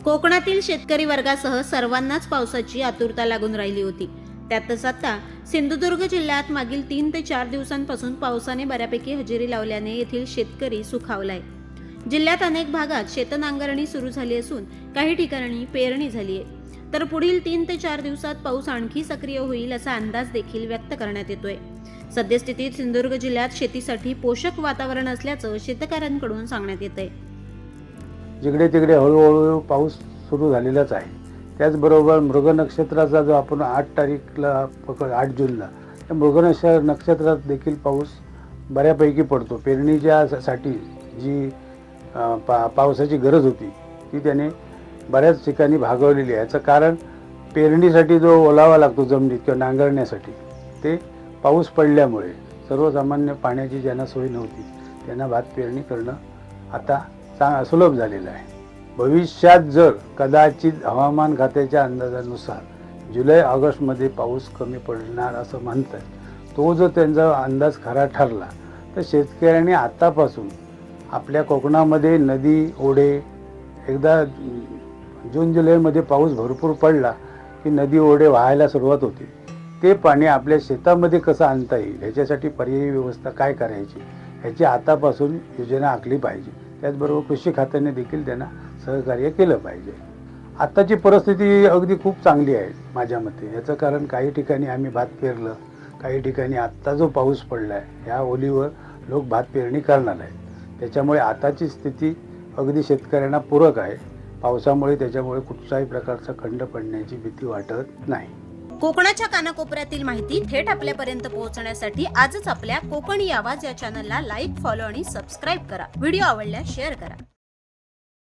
कोकणातील शेतकरी वर्गासह सर्वांनाच पावसाची आतुरता लागून राहिली होती। त्यातच आता सिंधुदुर्ग जिल्ह्यात मागील 3 ते 4 दिवसांपासून पावसाने बऱ्यापैकी हजेरी लावल्याने येथील शेतकरी सुखावलाय। जिल्ह्यात अनेक भागात शेतनांगरणी सुरू झाली असून काही ठिकाणी पेरणी झाली आहे, तर पुढील 3 ते 4 दिवसात पाऊस आणखी सक्रिय होईल असा अंदाज देखील व्यक्त करण्यात येतोय। सद्यस्थितीत सिंधुदुर्ग जिल्ह्यात शेतीसाठी पोषक वातावरण असल्याचं शेतकऱ्यांकडून सांगण्यात येतंय। जिकडे तिकडे हळूहळू पाऊस सुरू झालेलाच आहे। त्याचबरोबर मृग नक्षत्राचा जो आपण 8 जूनला त्या मृग नक्षत्रात देखील पाऊस बऱ्यापैकी पडतो। पेरणीच्या साठी जी पावसाची गरज होती ती त्याने बऱ्याच ठिकाणी भागवलेली आहे। याचं कारण पेरणीसाठी जो ओलावा लागतो जमिनीत किंवा नांगरण्यासाठी ते पाऊस पडल्यामुळे सर्वसामान्य पाण्याची ज्यांना सोय नव्हती त्यांना भात पेरणी करणं आता सुलभ झालेलं आहे। भविष्यात जर कदाचित हवामान खात्याच्या अंदाजानुसार जुलै ऑगस्टमध्ये पाऊस कमी पडणार असं म्हणतात, तो जर त्यांचा अंदाज खरा ठरला तर शेतकऱ्यांनी आतापासून आपल्या कोकणामध्ये नदी ओढे एकदा जून जुलैमध्ये पाऊस भरपूर पडला की नदी ओढे वाहायला सुरुवात होते। ते पाणी आपल्या शेतामध्ये कसं आणता येईल ह्याच्यासाठी पर्यायी व्यवस्था काय करायची ह्याची आतापासून योजना आखली पाहिजे। त्याचबरोबर कृषी खात्याने देखील त्यांना सहकार्य केलं पाहिजे। आत्ताची परिस्थिती अगदी खूप चांगली आहे माझ्या मते। याचं कारण काही ठिकाणी आम्ही भात पेरलं, काही ठिकाणी आत्ता जो पाऊस पडला आहे ह्या ओलीवर लोक भात पेरणी करणार आहेत। त्याच्यामुळे आताची स्थिती अगदी शेतकऱ्यांना पूरक आहे। पावसामुळे त्याच्यामुळे कुठल्याही प्रकारचा खंड पडण्याची भीती वाटत नाही। कोकणाच्या कानाकोपऱ्यातील माहिती थेट आपल्यापर्यंत पोहोचण्यासाठी आजच आपल्या कोकणी आवाज या चॅनलला लाईक, फॉलो आणि सबस्क्राईब करा। व्हिडिओ आवडल्यास शेअर करा।